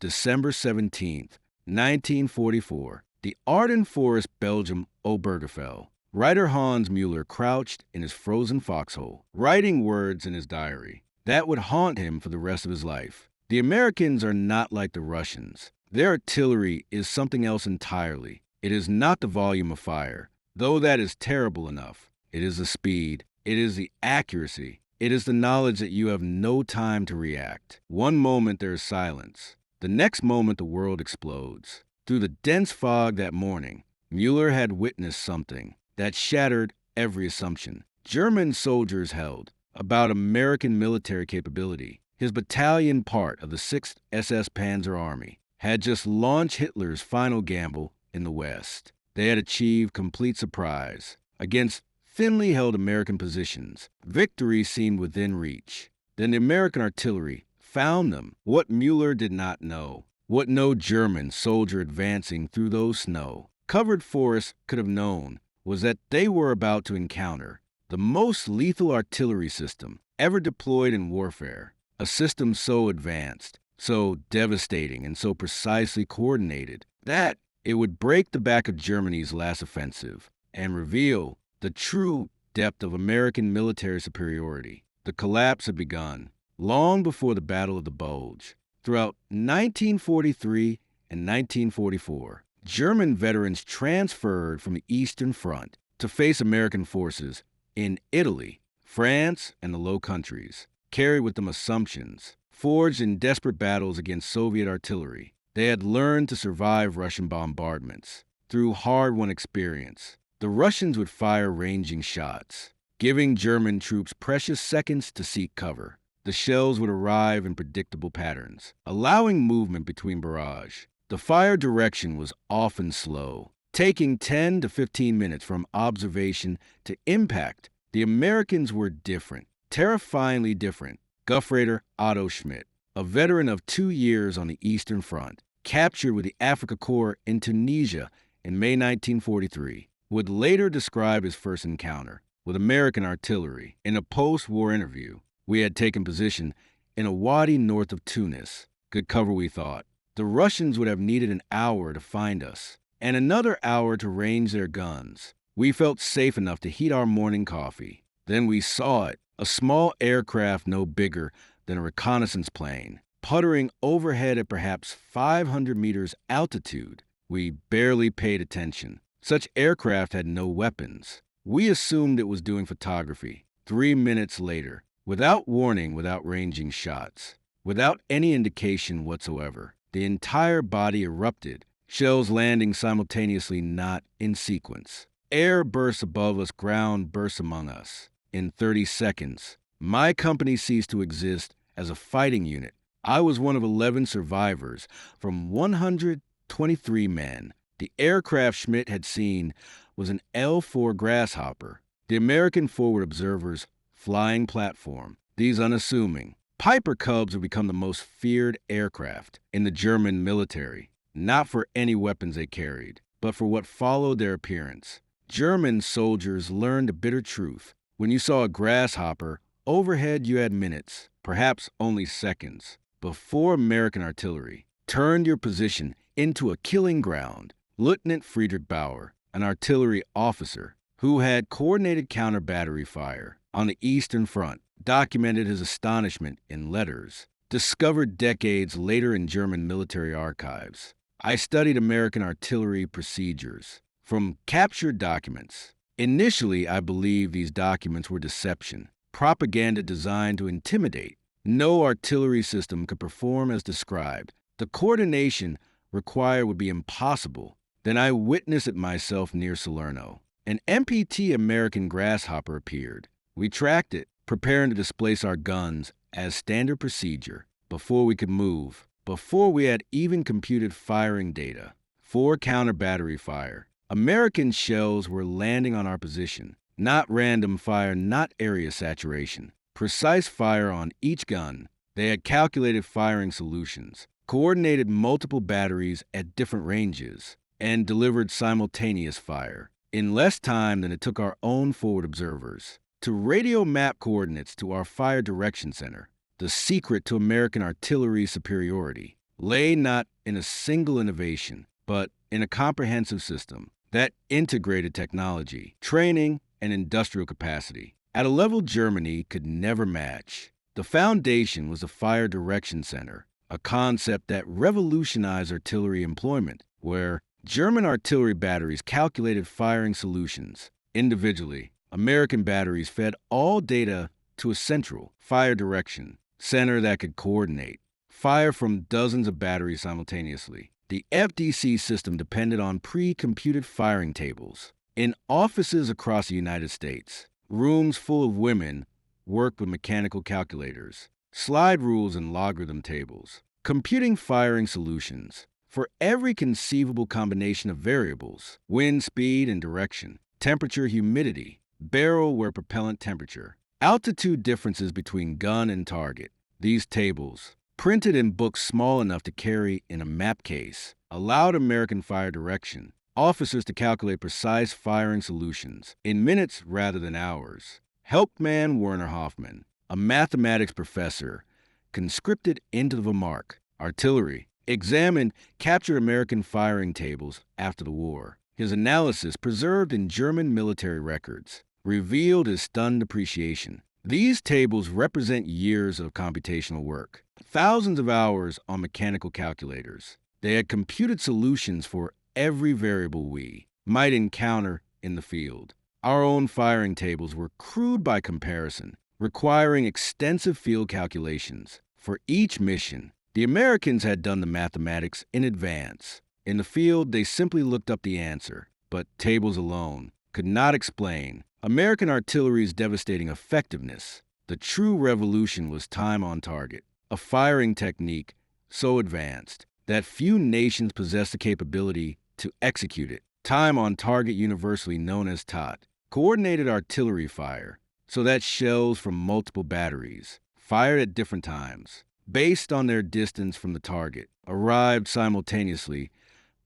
December 17th, 1944, the Ardennes forest, Belgium, Obergefreiter. Writer Hans Mueller crouched in his frozen foxhole, writing words in his diary that would haunt him for the rest of his life. The Americans are not like the Russians. Their artillery is something else entirely. It is not the volume of fire, though that is terrible enough. It is the speed. It is the accuracy. It is the knowledge that you have no time to react. One moment there is silence. The next moment the world explodes. Through the dense fog that morning, Mueller had witnessed something that shattered every assumption German soldiers held about American military capability. His battalion, part of the 6th SS Panzer Army, had just launched Hitler's final gamble in the West. They had achieved complete surprise against thinly held American positions. Victory seemed within reach. Then the American artillery found them. What Mueller did not know, what no German soldier advancing through those snow-covered forests could have known, was that they were about to encounter the most lethal artillery system ever deployed in warfare, a system so advanced, so devastating, and so precisely coordinated that it would break the back of Germany's last offensive and reveal the true depth of American military superiority. The collapse had begun long before the Battle of the Bulge. Throughout 1943 and 1944, German veterans transferred from the Eastern Front to face American forces in Italy, France, and the Low Countries, carried with them assumptions forged in desperate battles against Soviet artillery. They had learned to survive Russian bombardments through hard-won experience. The Russians would fire ranging shots, giving German troops precious seconds to seek cover. The shells would arrive in predictable patterns, allowing movement between barrage. The fire direction was often slow, taking 10 to 15 minutes from observation to impact. The Americans were different, terrifyingly different. Gufreiter Otto Schmidt, a veteran of 2 years on the Eastern Front, captured with the Afrika Korps in Tunisia in May 1943, would later describe his first encounter with American artillery. In a post-war interview, we had taken position in a wadi north of Tunis. Good cover, we thought. The Russians would have needed an hour to find us, and another hour to range their guns. We felt safe enough to heat our morning coffee. Then we saw it, a small aircraft no bigger than a reconnaissance plane, puttering overhead at perhaps 500 meters altitude. We barely paid attention. Such aircraft had no weapons. We assumed it was doing photography. 3 minutes later, without warning, without ranging shots, without any indication whatsoever, the entire body erupted, shells landing simultaneously, not in sequence. Air bursts above us, ground bursts among us. In 30 seconds, my company ceased to exist as a fighting unit. I was one of 11 survivors from 123 men. The aircraft Schmidt had seen was an L-4 Grasshopper, the American forward observer's flying platform. These unassuming Piper Cubs have become the most feared aircraft in the German military, not for any weapons they carried, but for what followed their appearance. German soldiers learned a bitter truth. When you saw a Grasshopper, overhead you had minutes, perhaps only seconds, before American artillery turned your position into a killing ground. Lieutenant Friedrich Bauer, an artillery officer who had coordinated counter-battery fire on the Eastern Front, documented his astonishment in letters, discovered decades later in German military archives. I studied American artillery procedures from captured documents. Initially, I believed these documents were deception, propaganda designed to intimidate. No artillery system could perform as described. The coordination required would be impossible. Then I witnessed it myself near Salerno. An MPT American Grasshopper appeared. We tracked it, preparing to displace our guns as standard procedure before we could move, before we had even computed firing data. 4 counter-battery fire. American shells were landing on our position. Not random fire, not area saturation. Precise fire on each gun. They had calculated firing solutions, coordinated multiple batteries at different ranges, and delivered simultaneous fire in less time than it took our own forward observers to radio map coordinates to our fire direction center. The secret to American artillery superiority lay not in a single innovation, but in a comprehensive system that integrated technology, training, and industrial capacity at a level Germany could never match. The foundation was the Fire Direction Center, a concept that revolutionized artillery employment, where German artillery batteries calculated firing solutions individually. American batteries fed all data to a central fire direction center that could coordinate fire from dozens of batteries simultaneously. The FDC system depended on pre-computed firing tables. In offices across the United States, rooms full of women worked with mechanical calculators, slide rules, and logarithm tables, computing firing solutions for every conceivable combination of variables: wind speed and direction, temperature, humidity, barrel wear propellant temperature, altitude differences between gun and target. These tables, printed in books small enough to carry in a map case, allowed American fire direction officers to calculate precise firing solutions in minutes rather than hours. Hauptmann Werner Hoffmann, a mathematics professor, conscripted into the Wehrmacht artillery, examined captured American firing tables after the war. His analysis, preserved in German military records, revealed his stunned appreciation. These tables represent years of computational work, thousands of hours on mechanical calculators. They had computed solutions for every variable we might encounter in the field. Our own firing tables were crude by comparison, requiring extensive field calculations. For each mission, the Americans had done the mathematics in advance. In the field, they simply looked up the answer, but tables alone could not explain American artillery's devastating effectiveness. The true revolution was time on target, a firing technique so advanced that few nations possessed the capability to execute it. Time on target, universally known as TOT, coordinated artillery fire so that shells from multiple batteries, fired at different times, based on their distance from the target, arrived simultaneously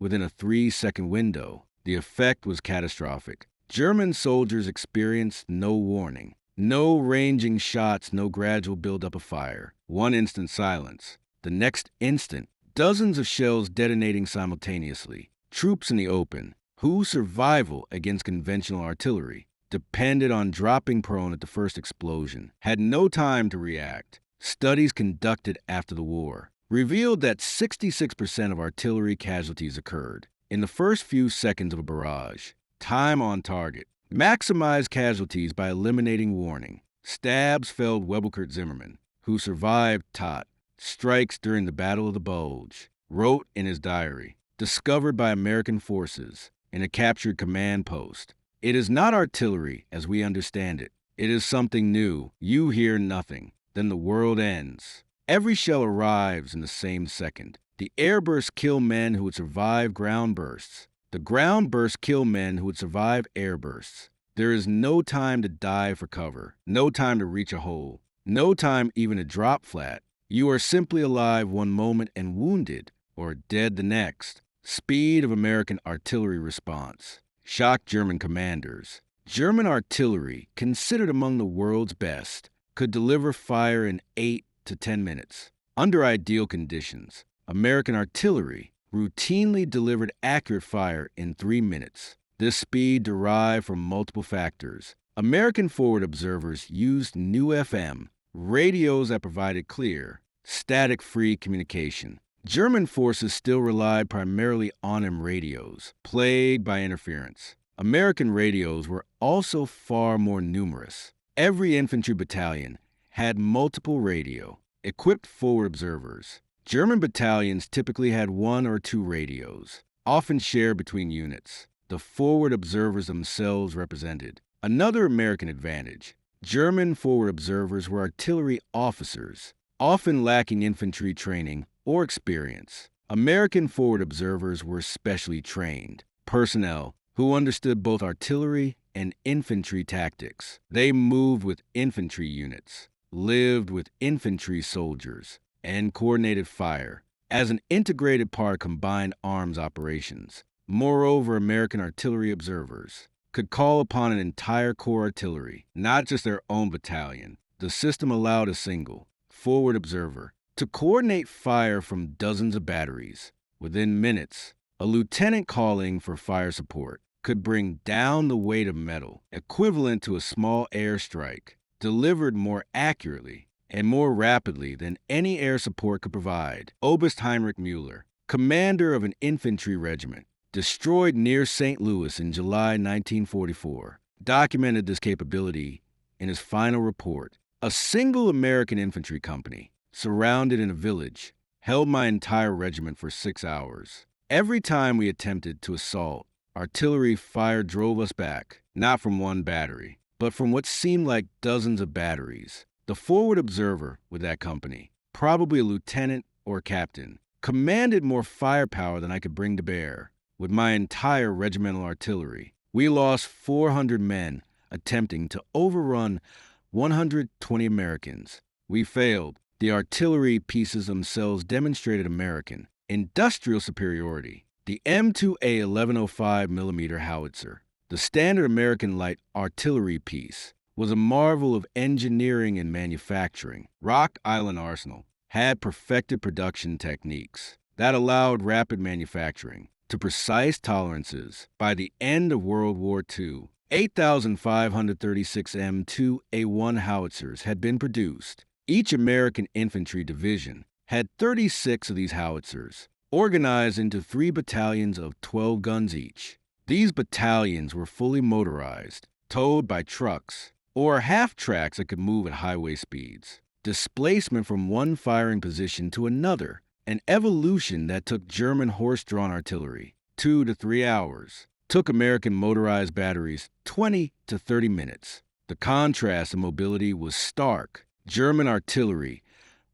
within a 3-second window. The effect was catastrophic. German soldiers experienced no warning, no ranging shots, no gradual buildup of fire. One instant silence. The next instant, dozens of shells detonating simultaneously. Troops in the open, whose survival against conventional artillery depended on dropping prone at the first explosion, had no time to react. Studies conducted after the war revealed that 66% of artillery casualties occurred in the first few seconds of a barrage. Time on target maximized casualties by eliminating warning. Stabs felled Webelkurt Zimmermann, who survived TOT strikes during the Battle of the Bulge, wrote in his diary, discovered by American forces in a captured command post. It is not artillery as we understand it. It is something new. You hear nothing. Then the world ends. Every shell arrives in the same second. The air bursts kill men who would survive ground bursts. The ground bursts kill men who would survive air bursts. There is no time to dive for cover, no time to reach a hole, no time even to drop flat. You are simply alive one moment and wounded or dead the next. Speed of American artillery response shocked German commanders. German artillery, considered among the world's best, could deliver fire in 8 to 10 minutes. Under ideal conditions, American artillery routinely delivered accurate fire in 3 minutes. This speed derived from multiple factors. American forward observers used new FM radios that provided clear, static-free communication. German forces still relied primarily on M radios, plagued by interference. American radios were also far more numerous. Every infantry battalion had multiple radio-equipped forward observers. German battalions typically had 1 or 2 radios, often shared between units. The forward observers themselves represented another American advantage. German forward observers were artillery officers, often lacking infantry training or experience. American forward observers were specially trained personnel who understood both artillery and infantry tactics. They moved with infantry units, lived with infantry soldiers, and coordinated fire as an integrated part of combined arms operations. Moreover, American artillery observers could call upon an entire corps artillery, not just their own battalion. The system allowed a single forward observer to coordinate fire from dozens of batteries. Within minutes, a lieutenant calling for fire support could bring down the weight of metal, equivalent to a small airstrike, delivered more accurately and more rapidly than any air support could provide. Oberst Heinrich Mueller, commander of an infantry regiment, destroyed near St. Louis in July 1944, documented this capability in his final report. A single American infantry company, surrounded in a village, held my entire regiment for 6 hours. Every time we attempted to assault, artillery fire drove us back, not from one battery, but from what seemed like dozens of batteries. The forward observer with that company, probably a lieutenant or captain, commanded more firepower than I could bring to bear. With my entire regimental artillery, we lost 400 men attempting to overrun 120 Americans. We failed. The artillery pieces themselves demonstrated American industrial superiority. The M2A 1105mm howitzer, the standard American light artillery piece, was a marvel of engineering and manufacturing. Rock Island Arsenal had perfected production techniques that allowed rapid manufacturing to precise tolerances. By the end of World War II, 8,536 M2A1 howitzers had been produced. Each American infantry division had 36 of these howitzers, organized into 3 battalions of 12 guns each. These battalions were fully motorized, towed by trucks, or half-tracks that could move at highway speeds. Displacement from one firing position to another, an evolution that took German horse-drawn artillery 2 to 3 hours, took American motorized batteries 20 to 30 minutes. The contrast in mobility was stark. German artillery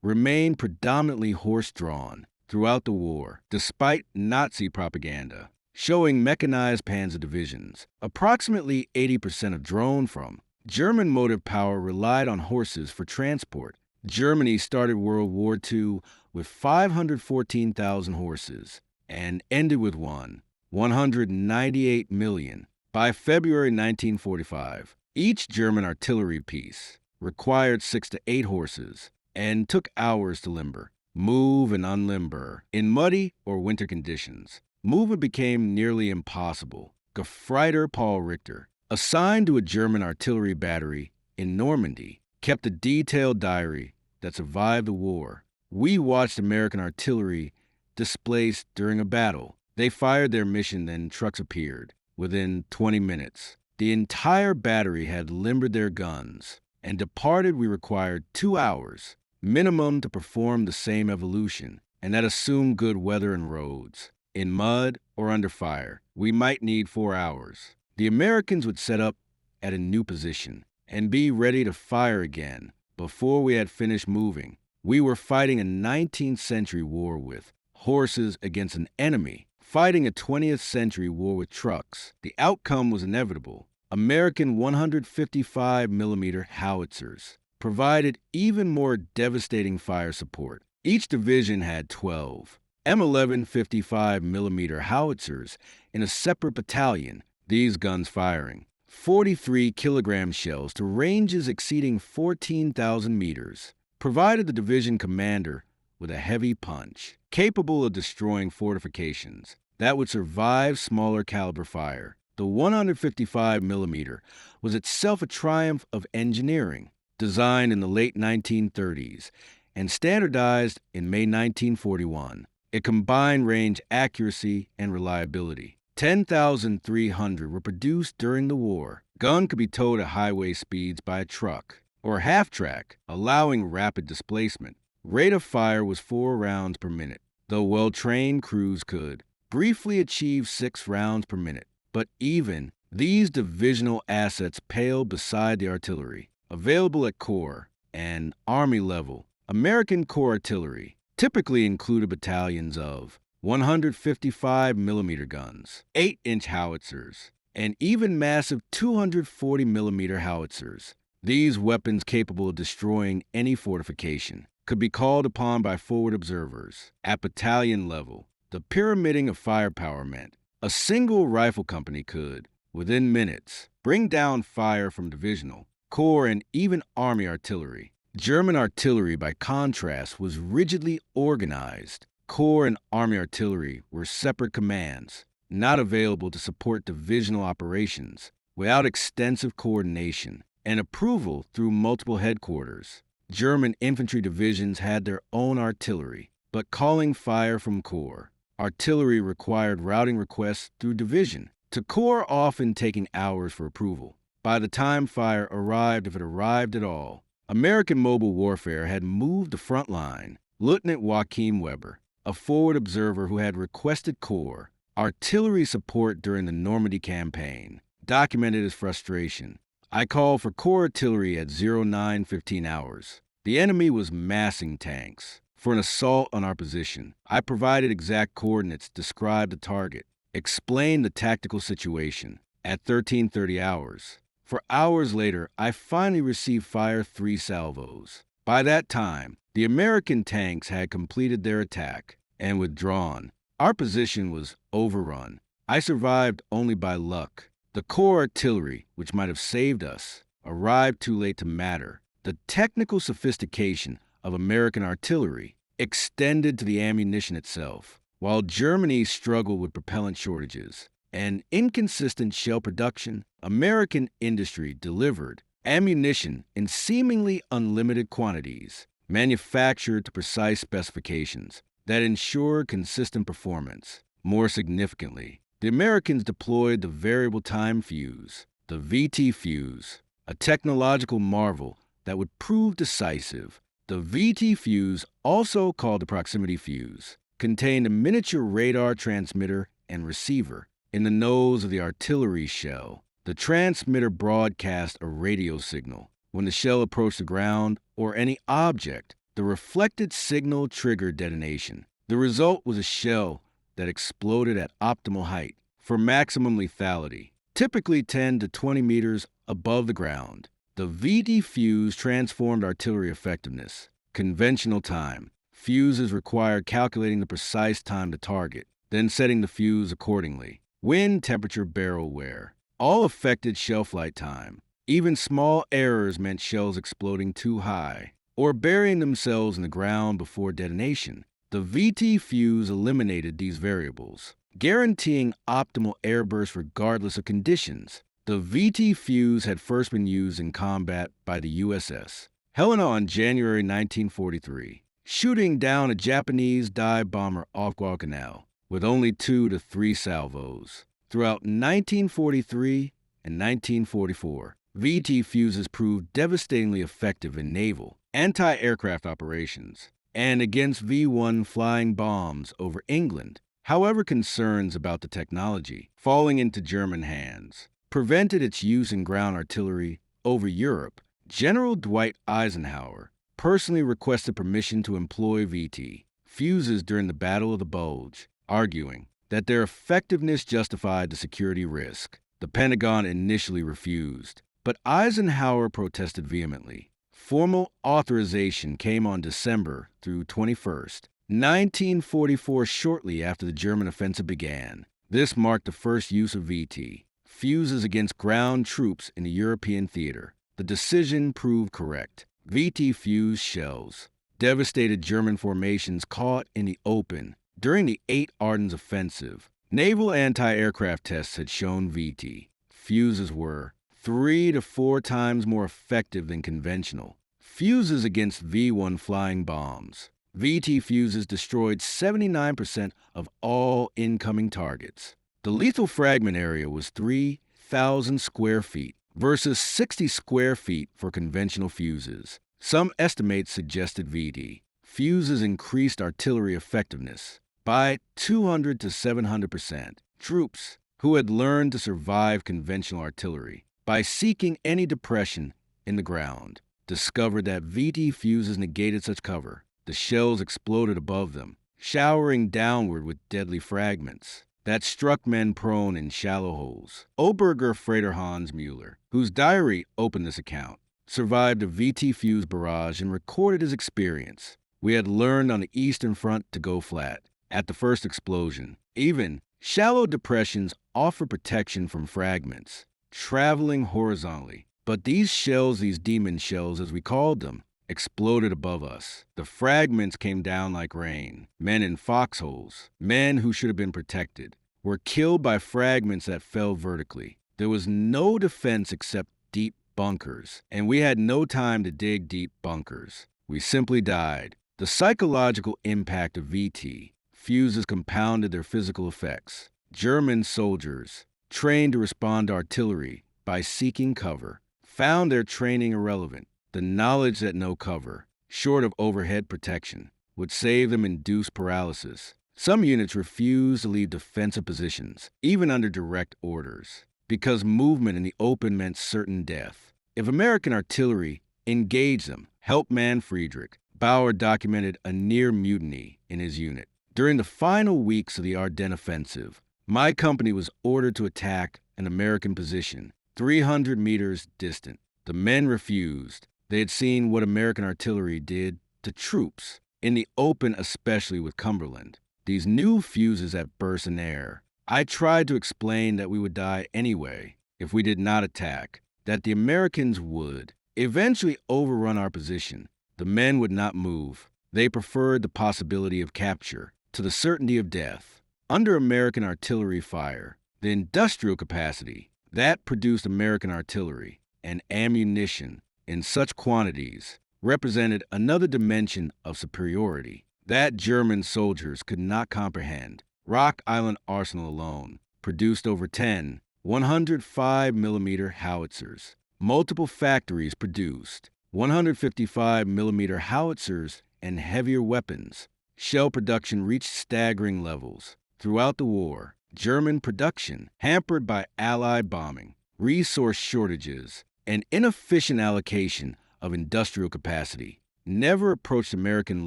remained predominantly horse-drawn throughout the war, despite Nazi propaganda, showing mechanized panzer divisions, approximately 80% of drone from. German motive power relied on horses for transport. Germany started World War II with 514,000 horses and ended with 198 million. By February 1945, each German artillery piece required 6 to 8 horses and took hours to limber, move, and unlimber. In muddy or winter conditions, movement became nearly impossible. Gefreiter Paul Richter, assigned to a German artillery battery in Normandy, kept a detailed diary that survived the war. We watched American artillery displaced during a battle. They fired their mission, then trucks appeared. Within 20 minutes, the entire battery had limbered their guns and departed. We required 2 hours minimum to perform the same evolution, and that assumed good weather and roads. In mud or under fire, we might need 4 hours. The Americans would set up at a new position and be ready to fire again before we had finished moving. We were fighting a 19th century war with horses against an enemy, fighting a 20th century war with trucks. The outcome was inevitable. American 155mm howitzers provided even more devastating fire support. Each division had 12 M11 55mm howitzers in a separate battalion, these guns firing 43-kilogram shells to ranges exceeding 14,000 meters, provided the division commander with a heavy punch, capable of destroying fortifications that would survive smaller caliber fire. The 155mm was itself a triumph of engineering, designed in the late 1930s and standardized in May 1941. It combined range accuracy and reliability. 10,300 were produced during the war. Gun could be towed at highway speeds by a truck or half-track, allowing rapid displacement. Rate of fire was 4 rounds per minute, though well-trained crews could briefly achieve 6 rounds per minute. But even these divisional assets paled beside the artillery available at Corps and Army level. American Corps artillery typically included battalions of 155mm guns, 8-inch howitzers, and even massive 240mm howitzers. These weapons, capable of destroying any fortification, could be called upon by forward observers. At battalion level, the pyramiding of firepower meant a single rifle company could, within minutes, bring down fire from divisional, corps, and even Army artillery. German artillery, by contrast, was rigidly organized. Corps and Army artillery were separate commands, not available to support divisional operations without extensive coordination and approval through multiple headquarters. German infantry divisions had their own artillery, but calling fire from Corps. Artillery required routing requests through division, to Corps often taking hours for approval. By the time fire arrived, if it arrived at all, American mobile warfare had moved the front line. Lieutenant Joachim Weber, a forward observer who had requested Corps artillery support during the Normandy campaign, documented his frustration. I called for Corps artillery at 09:15 hours. The enemy was massing tanks. For an assault on our position, I provided exact coordinates, described the target, explained the tactical situation. At 13:30 hours, for hours later, I finally received fire 3 salvos. By that time, the American tanks had completed their attack and withdrawn. Our position was overrun. I survived only by luck. The Corps artillery, which might have saved us, arrived too late to matter. The technical sophistication of American artillery extended to the ammunition itself. While Germany struggled with propellant shortages and inconsistent shell production, American industry delivered ammunition in seemingly unlimited quantities, manufactured to precise specifications that ensured consistent performance. More significantly, the Americans deployed the variable time fuse, the VT fuse, a technological marvel that would prove decisive. The VT fuse, also called the proximity fuse, contained a miniature radar transmitter and receiver in the nose of the artillery shell. The transmitter broadcast a radio signal. When the shell approached the ground or any object, the reflected signal triggered detonation. The result was a shell that exploded at optimal height for maximum lethality, typically 10 to 20 meters above the ground. The VT fuse transformed artillery effectiveness. Conventional time. Fuses required calculating the precise time to target, then setting the fuse accordingly. Wind, temperature, barrel wear, all affected shell flight time. Even small errors meant shells exploding too high or burying themselves in the ground before detonation. The VT fuse eliminated these variables, guaranteeing optimal airburst regardless of conditions. The VT fuse had first been used in combat by the USS Helena on January 1943, shooting down a Japanese dive bomber off Guadalcanal with only 2 to 3 salvos. Throughout 1943 and 1944, VT fuses proved devastatingly effective in naval, anti-aircraft operations and against V-1 flying bombs over England. However, concerns about the technology falling into German hands prevented its use in ground artillery over Europe. General Dwight Eisenhower personally requested permission to employ VT fuses during the Battle of the Bulge, arguing that their effectiveness justified the security risk. The Pentagon initially refused, but Eisenhower protested vehemently. Formal authorization came on December 21st, 1944, shortly after the German offensive began. This marked the first use of VT fuses against ground troops in the European theater. The decision proved correct. VT fuse shells devastated German formations caught in the open during the 8 Ardennes offensive. Naval anti-aircraft tests had shown VT fuses were 3 to 4 times more effective than conventional fuses against V-1 flying bombs. VT fuses destroyed 79% of all incoming targets. The lethal fragment area was 3,000 square feet versus 60 square feet for conventional fuses. Some estimates suggested VT fuses increased artillery effectiveness by 200 to 700%. Troops who had learned to survive conventional artillery by seeking any depression in the ground discovered that VT fuses negated such cover. The shells exploded above them, showering downward with deadly fragments that struck men prone in shallow holes. Obergefreiter Hans Mueller, whose diary opened this account, survived a VT fuse barrage and recorded his experience. We had learned on the Eastern Front to go flat at the first explosion. Even shallow depressions offer protection from fragments traveling horizontally. But these shells, these demon shells as we called them, exploded above us. The fragments came down like rain. Men in foxholes, men who should have been protected, were killed by fragments that fell vertically. There was no defense except deep bunkers, and we had no time to dig deep bunkers. We simply died. The psychological impact of VT fuses compounded their physical effects. German soldiers, trained to respond to artillery by seeking cover, found their training irrelevant. The knowledge that no cover, short of overhead protection, would save them induced paralysis. Some units refused to leave defensive positions, even under direct orders, because movement in the open meant certain death. If American artillery engaged them, helped man Friedrich, Bauer documented a near mutiny in his unit. During the final weeks of the Ardennes offensive, my company was ordered to attack an American position 300 meters distant. The men refused. They had seen what American artillery did to troops, in the open especially with Cumberland. These new fuses that burst in air. I tried to explain that we would die anyway if we did not attack, that the Americans would eventually overrun our position. The men would not move. They preferred the possibility of capture to the certainty of death. Under American artillery fire, the industrial capacity that produced American artillery and ammunition in such quantities represented another dimension of superiority that German soldiers could not comprehend. Rock Island Arsenal alone produced over 10 105mm howitzers. Multiple factories produced 155mm howitzers and heavier weapons. Shell production reached staggering levels. Throughout the war, German production, hampered by Allied bombing, resource shortages, and inefficient allocation of industrial capacity, never approached American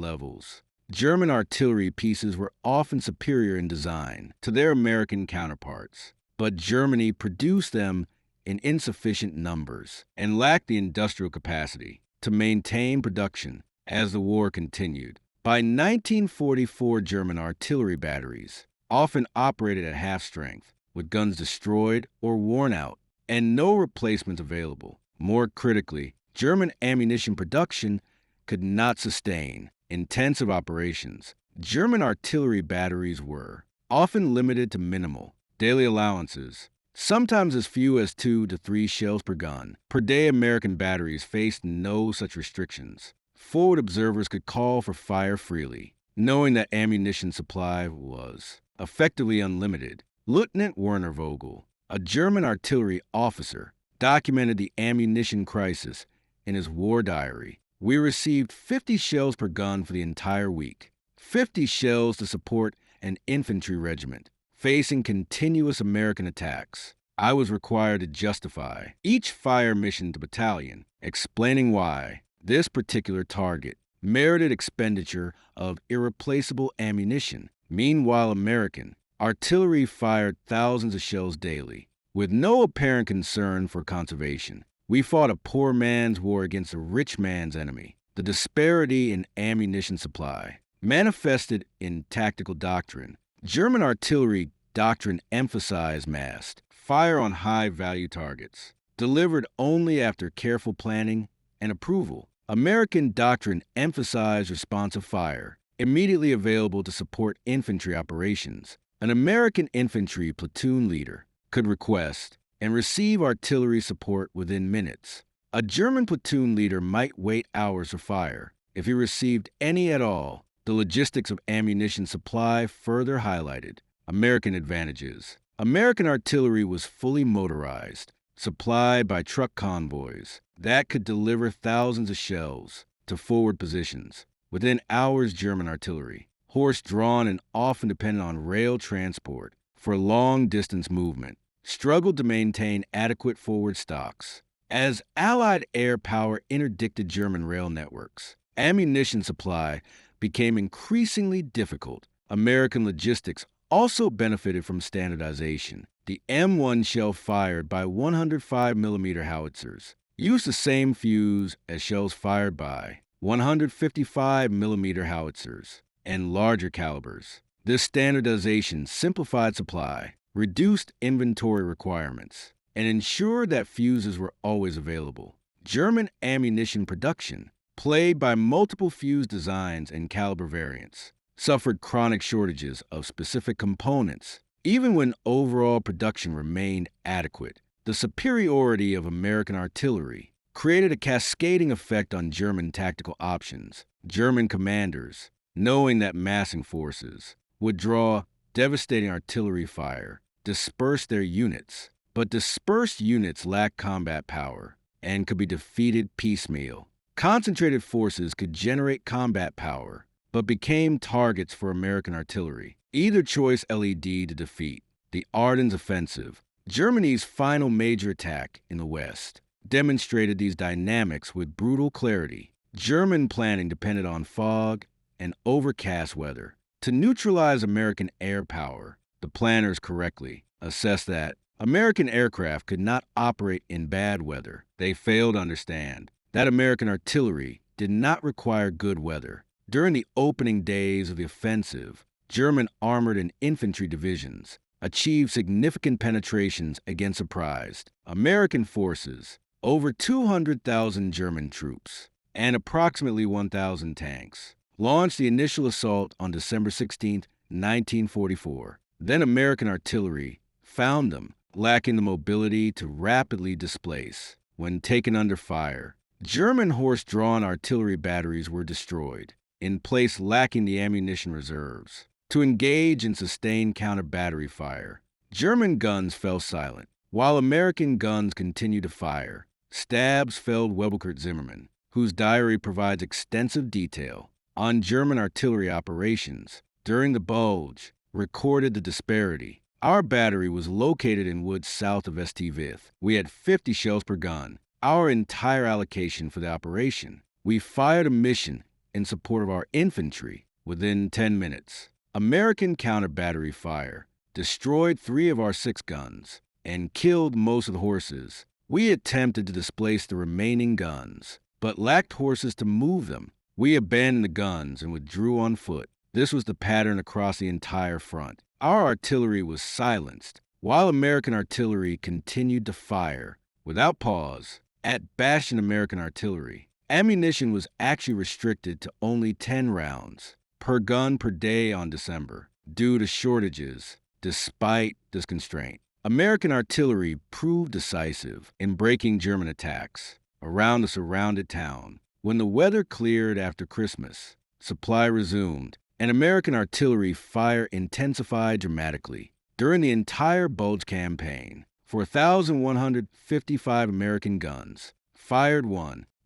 levels. German artillery pieces were often superior in design to their American counterparts, but Germany produced them in insufficient numbers and lacked the industrial capacity to maintain production as the war continued. By 1944, German artillery batteries often operated at half strength, with guns destroyed or worn out, and no replacements available. More critically, German ammunition production could not sustain intensive operations. German artillery batteries were often limited to minimal daily allowances, sometimes as few as 2 to 3 shells per gun. Per day, American batteries faced no such restrictions. Forward observers could call for fire freely, knowing that ammunition supply was effectively unlimited. Lieutenant Werner Vogel, a German artillery officer, documented the ammunition crisis in his war diary. We received 50 shells per gun for the entire week, 50 shells to support an infantry regiment, facing continuous American attacks. I was required to justify each fire mission to battalion, explaining why this particular target merited expenditure of irreplaceable ammunition. Meanwhile, American artillery fired thousands of shells daily, with no apparent concern for conservation. We fought a poor man's war against a rich man's enemy. The disparity in ammunition supply manifested in tactical doctrine. German artillery doctrine emphasized massed fire on high-value targets, delivered only after careful planning and approval. American doctrine emphasized responsive fire, immediately available to support infantry operations. An American infantry platoon leader could request and receive artillery support within minutes. A German platoon leader might wait hours for fire. If he received any at all, the logistics of ammunition supply further highlighted American advantages. American artillery was fully motorized, supplied by truck convoys that could deliver thousands of shells to forward positions. Within hours, German artillery, horse-drawn and often dependent on rail transport for long-distance movement, struggled to maintain adequate forward stocks. As Allied air power interdicted German rail networks, ammunition supply became increasingly difficult. American logistics also benefited from standardization. The M1 shell fired by 105mm howitzers used the same fuse as shells fired by 155mm howitzers and larger calibers. This standardization simplified supply, reduced inventory requirements, and ensured that fuses were always available. German ammunition production plagued by multiple fused designs and caliber variants, suffered chronic shortages of specific components. Even when overall production remained adequate, the superiority of American artillery created a cascading effect on German tactical options. German commanders, knowing that massing forces would draw devastating artillery fire, dispersed their units. But dispersed units lack combat power and could be defeated piecemeal. Concentrated forces could generate combat power, but became targets for American artillery. Either choice led to defeat. The Ardennes offensive, Germany's final major attack in the West, demonstrated these dynamics with brutal clarity. German planning depended on fog and overcast weather. To neutralize American air power, the planners correctly assessed that American aircraft could not operate in bad weather. They failed to understand that American artillery did not require good weather. During the opening days of the offensive, German armored and infantry divisions achieved significant penetrations against surprised American forces. Over 200,000 German troops and approximately 1,000 tanks launched the initial assault on December 16, 1944. Then American artillery found them lacking the mobility to rapidly displace. When taken under fire, German horse-drawn artillery batteries were destroyed, in place lacking the ammunition reserves to engage in sustained counter-battery fire. German guns fell silent, while American guns continued to fire. Stabs felled Webelkurt Zimmermann, whose diary provides extensive detail on German artillery operations during the Bulge, recorded the disparity. Our battery was located in woods south of St. Vith. We had 50 shells per gun, our entire allocation for the operation. We fired a mission in support of our infantry within 10 minutes. American counter-battery fire destroyed 3 of our 6 guns and killed most of the horses. We attempted to displace the remaining guns, but lacked horses to move them. We abandoned the guns and withdrew on foot. This was the pattern across the entire front. Our artillery was silenced, while American artillery continued to fire without pause. At Bastion American artillery, ammunition was actually restricted to only 10 rounds per gun per day on December, due to shortages. Despite this constraint, American artillery proved decisive in breaking German attacks around the surrounded town. When the weather cleared after Christmas, supply resumed, and American artillery fire intensified dramatically. During the entire Bulge campaign, 4,155 American guns fired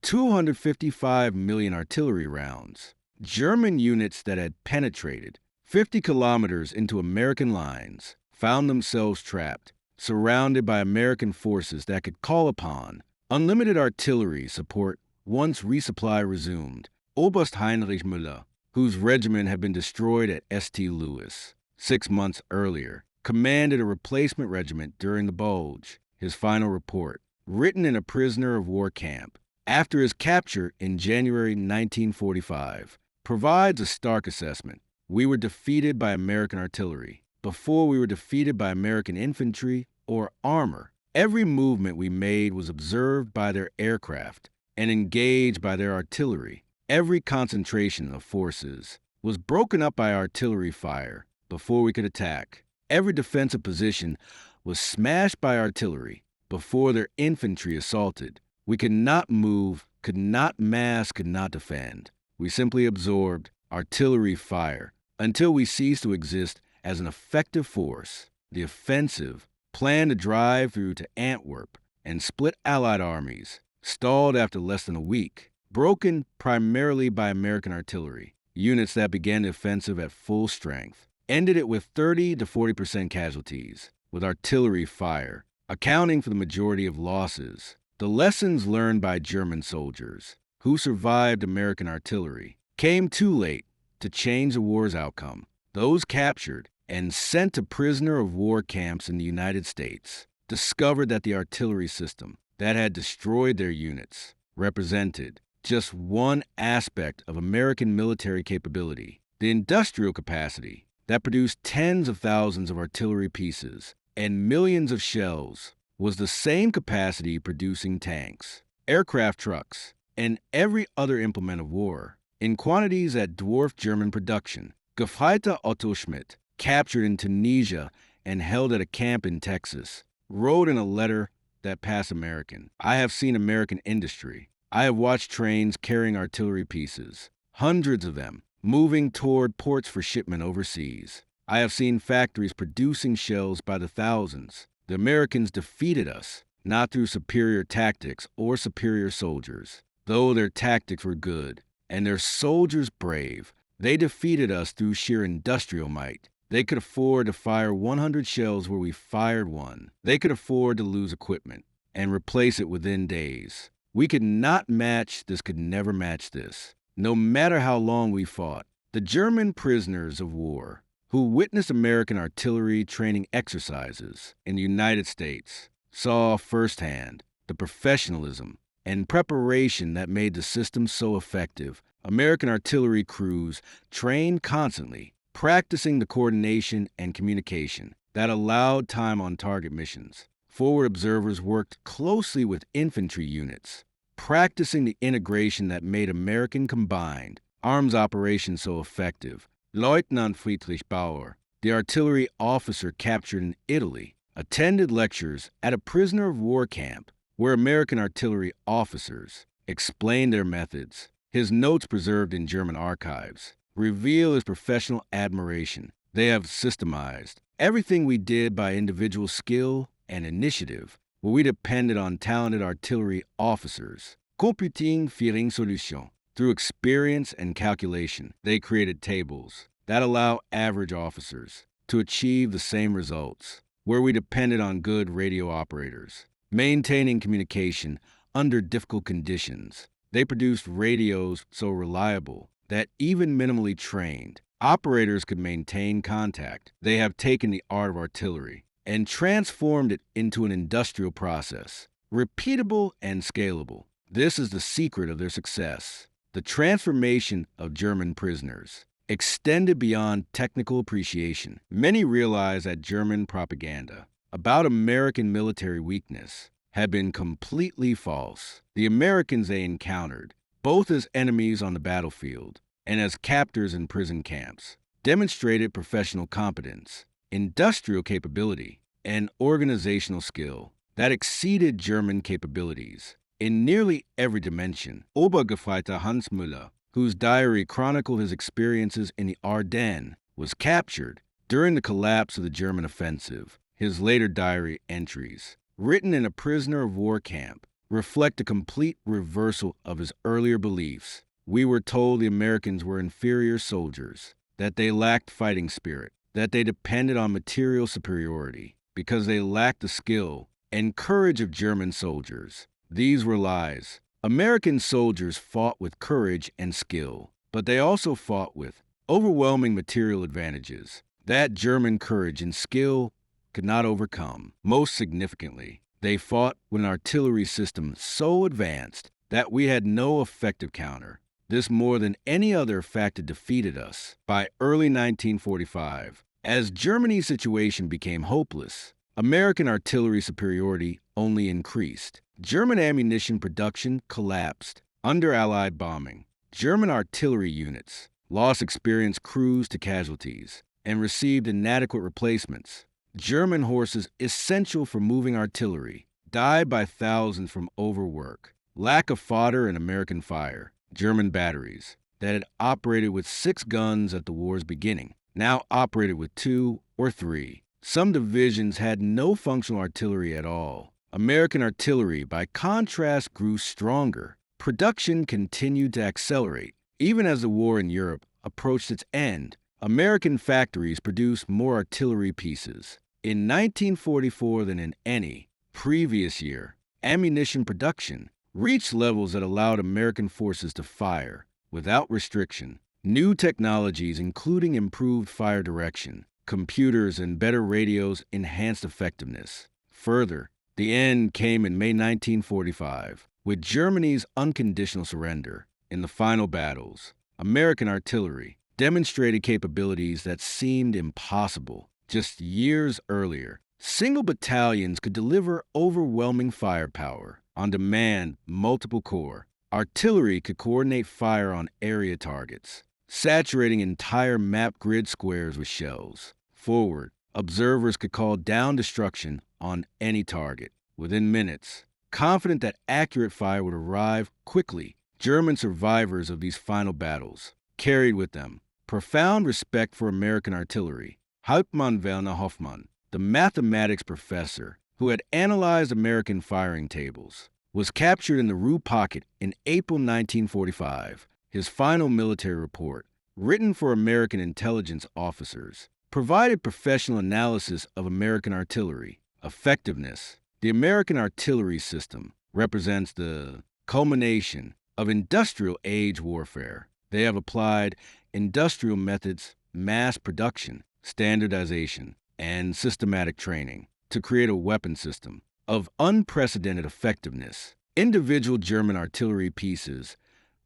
255 million artillery rounds. German units that had penetrated 50 kilometers into American lines found themselves trapped, surrounded by American forces that could call upon unlimited artillery support once resupply resumed. Oberst Heinrich Mueller, whose regiment had been destroyed at St. Louis 6 months earlier, commanded a replacement regiment during the Bulge. His final report, written in a prisoner of war camp after his capture in January 1945, provides a stark assessment. We were defeated by American artillery before we were defeated by American infantry or armor. Every movement we made was observed by their aircraft and engaged by their artillery. Every concentration of forces was broken up by artillery fire before we could attack. Every defensive position was smashed by artillery before their infantry assaulted. We could not move, could not mass, could not defend. We simply absorbed artillery fire until we ceased to exist as an effective force. The offensive, planned to drive through to Antwerp and split Allied armies, stalled after less than a week, broken primarily by American artillery. Units that began the offensive at full strength ended it with 30 to 40% casualties, with artillery fire accounting for the majority of losses. The lessons learned by German soldiers who survived American artillery came too late to change the war's outcome. Those captured and sent to prisoner of war camps in the United States discovered that the artillery system that had destroyed their units represented just one aspect of American military capability. The industrial capacity that produced tens of thousands of artillery pieces and millions of shells was the same capacity producing tanks, aircraft trucks, and every other implement of war, in quantities that dwarfed German production. Gefreiter Otto Schmidt, captured in Tunisia and held at a camp in Texas, wrote in a letter that passed American, "I have seen American industry. I have watched trains carrying artillery pieces, hundreds of them, moving toward ports for shipment overseas. I have seen factories producing shells by the thousands. The Americans defeated us, not through superior tactics or superior soldiers, though their tactics were good and their soldiers brave. They defeated us through sheer industrial might. They could afford to fire 100 shells where we fired one. They could afford to lose equipment and replace it within days. We could not match this, could never match this. No matter how long we fought, the German prisoners of war who witnessed American artillery training exercises in the United States saw firsthand the professionalism and preparation that made the system so effective. American artillery crews trained constantly, practicing the coordination and communication that allowed time on target missions. Forward observers worked closely with infantry units, practicing the integration that made American combined arms operations so effective. Leutnant Friedrich Bauer, the artillery officer captured in Italy, attended lectures at a prisoner of war camp where American artillery officers explained their methods. His notes preserved in German archives reveal his professional admiration. They have systemized everything we did by individual skill and initiative, where we depended on talented artillery officers. Confronting fearing solution. Through experience and calculation, they created tables that allow average officers to achieve the same results, where we depended on good radio operators, maintaining communication under difficult conditions. They produced radios so reliable that even minimally trained operators could maintain contact. They have taken the art of artillery and transformed it into an industrial process, repeatable and scalable. This is the secret of their success. The transformation of German prisoners extended beyond technical appreciation. Many realize that German propaganda about American military weakness had been completely false. The Americans they encountered, both as enemies on the battlefield and as captors in prison camps, demonstrated professional competence, industrial capability, and organizational skill that exceeded German capabilities in nearly every dimension. Obergefreiter Hans Mueller, whose diary chronicled his experiences in the Ardennes, was captured during the collapse of the German offensive. His later diary entries, written in a prisoner of war camp, reflect a complete reversal of his earlier beliefs. We were told the Americans were inferior soldiers, that they lacked fighting spirit, that they depended on material superiority because they lacked the skill and courage of German soldiers. These were lies. American soldiers fought with courage and skill, but they also fought with overwhelming material advantages that German courage and skill could not overcome. Most significantly, they fought with an artillery system so advanced that we had no effective counter. This more than any other factor defeated us. By early 1945, as Germany's situation became hopeless, American artillery superiority only increased. German ammunition production collapsed under Allied bombing. German artillery units lost experienced crews to casualties and received inadequate replacements. German horses, essential for moving artillery, died by thousands from overwork, lack of fodder, and American fire. German batteries that had operated with 6 guns at the war's beginning now operated with 2 or 3. Some divisions had no functional artillery at all. American artillery, by contrast, grew stronger. Production continued to accelerate. Even as the war in Europe approached its end, American factories produced more artillery pieces in 1944 than in any previous year. Ammunition production reached levels that allowed American forces to fire without restriction. New technologies, including improved fire direction, computers, and better radios, enhanced effectiveness. Further, the end came in May 1945, with Germany's unconditional surrender. In the final battles, American artillery demonstrated capabilities that seemed impossible just years earlier. Single battalions could deliver overwhelming firepower. On demand, multiple corps Artillery could coordinate fire on area targets, saturating entire map grid squares with shells. Forward, observers could call down destruction on any target within minutes, confident that accurate fire would arrive quickly. German survivors of these final battles carried with them profound respect for American artillery. Hauptmann Werner Hoffmann, the mathematics professor who had analyzed American firing tables, was captured in the Rue Pocket in April 1945. His final military report, written for American intelligence officers, provided professional analysis of American artillery effectiveness. The American artillery system represents the culmination of industrial age warfare. They have applied industrial methods, mass production, standardization, and systematic training to create a weapon system of unprecedented effectiveness. Individual German artillery pieces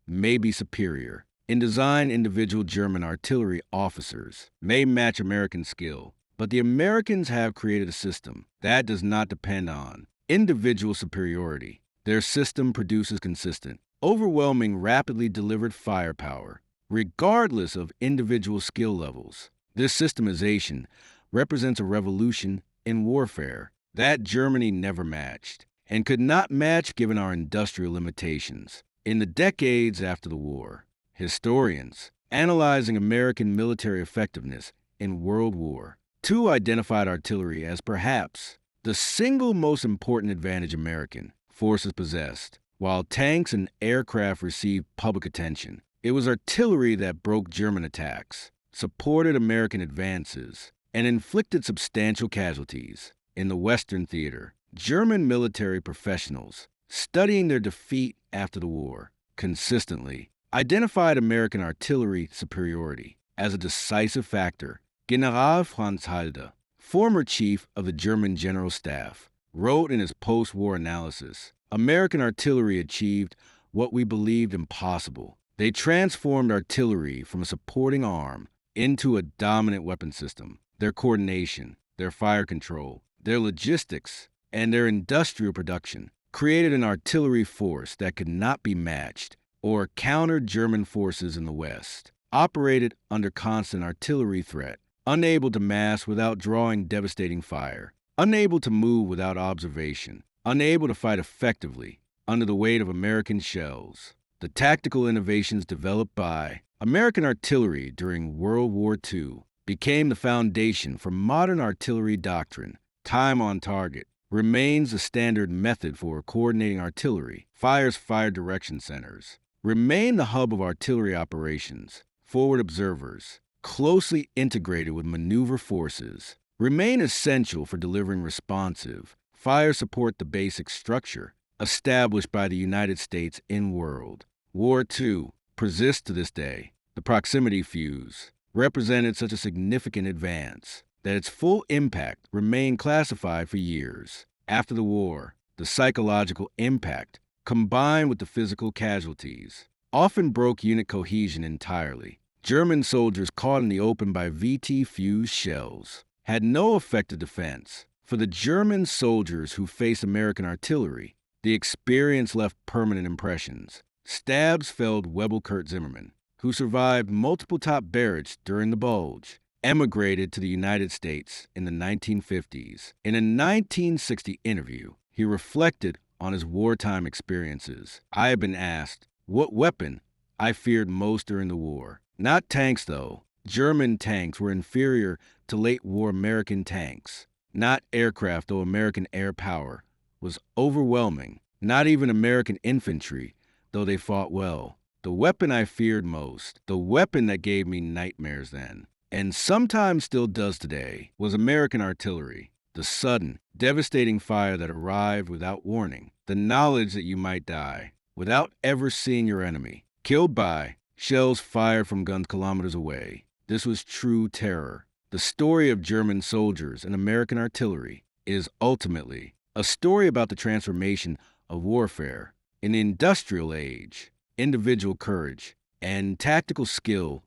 may be superior. In design, individual German artillery officers may match American skill, but the Americans have created a system that does not depend on individual superiority. Their system produces consistent, overwhelming, rapidly delivered firepower, regardless of individual skill levels. This systemization represents a revolution in warfare that Germany never matched, and could not match given our industrial limitations. In the decades after the war, historians analyzing American military effectiveness in World War II identified artillery as perhaps the single most important advantage American forces possessed. While tanks and aircraft received public attention, it was artillery that broke German attacks, supported American advances, and inflicted substantial casualties. In the Western theater, German military professionals, studying their defeat after the war, consistently identified American artillery superiority as a decisive factor. General Franz Halder, former chief of the German General Staff, wrote in his post-war analysis, American artillery achieved what we believed impossible. They transformed artillery from a supporting arm into a dominant weapon system. Their coordination, their fire control, their logistics, and their industrial production created an artillery force that could not be matched or countered German forces in the West, operated under constant artillery threat, unable to mass without drawing devastating fire, unable to move without observation, unable to fight effectively under the weight of American shells. The tactical innovations developed by American artillery during World War II became the foundation for modern artillery doctrine. Time on target remains the standard method for coordinating artillery. Fire direction centers remain the hub of artillery operations. Forward observers, closely integrated with maneuver forces, remain essential for delivering responsive fire support. The basic structure established by the United States in World War II persists to this day. The proximity fuse represented such a significant advance that its full impact remained classified for years. After the war, the psychological impact, combined with the physical casualties, often broke unit cohesion entirely. German soldiers caught in the open by VT fused shells had no effective defense. For the German soldiers who faced American artillery, the experience left permanent impressions. Stabs felled Webel Kurt Zimmermann, who survived multiple top barracks during the Bulge, emigrated to the United States in the 1950s. In a 1960 interview, he reflected on his wartime experiences. I have been asked what weapon I feared most during the war. Not tanks, though. German tanks were inferior to late war American tanks. Not aircraft, though American air power was overwhelming. Not even American infantry, though they fought well. The weapon I feared most, the weapon that gave me nightmares then, and sometimes still does today, was American artillery. The sudden, devastating fire that arrived without warning. The knowledge that you might die without ever seeing your enemy. Killed by shells fired from guns kilometers away. This was true terror. The story of German soldiers and American artillery is ultimately a story about the transformation of warfare. In the industrial age, individual courage and tactical skill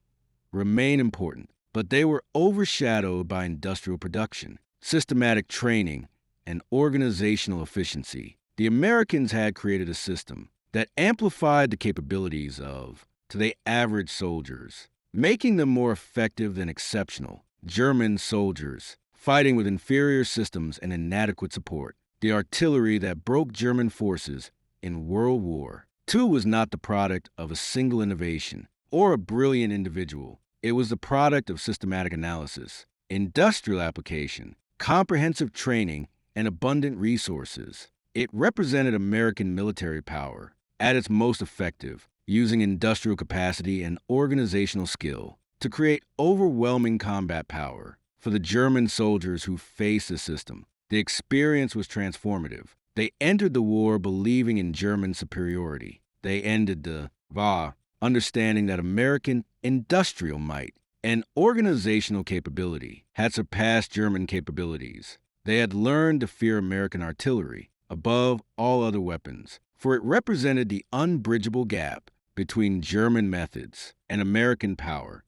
remain important, but they were overshadowed by industrial production, systematic training, and organizational efficiency. The Americans had created a system that amplified the capabilities of, to the average soldiers, making them more effective than exceptional German soldiers fighting with inferior systems and inadequate support. The artillery that broke German forces in World War II was not the product of a single innovation or a brilliant individual. It was the product of systematic analysis, industrial application, comprehensive training, and abundant resources. It represented American military power at its most effective, using industrial capacity and organizational skill to create overwhelming combat power. For the German soldiers who faced the system, the experience was transformative. They entered the war believing in German superiority. They ended the war understanding that American industrial might and organizational capability had surpassed German capabilities. They had learned to fear American artillery above all other weapons, for it represented the unbridgeable gap between German methods and American power.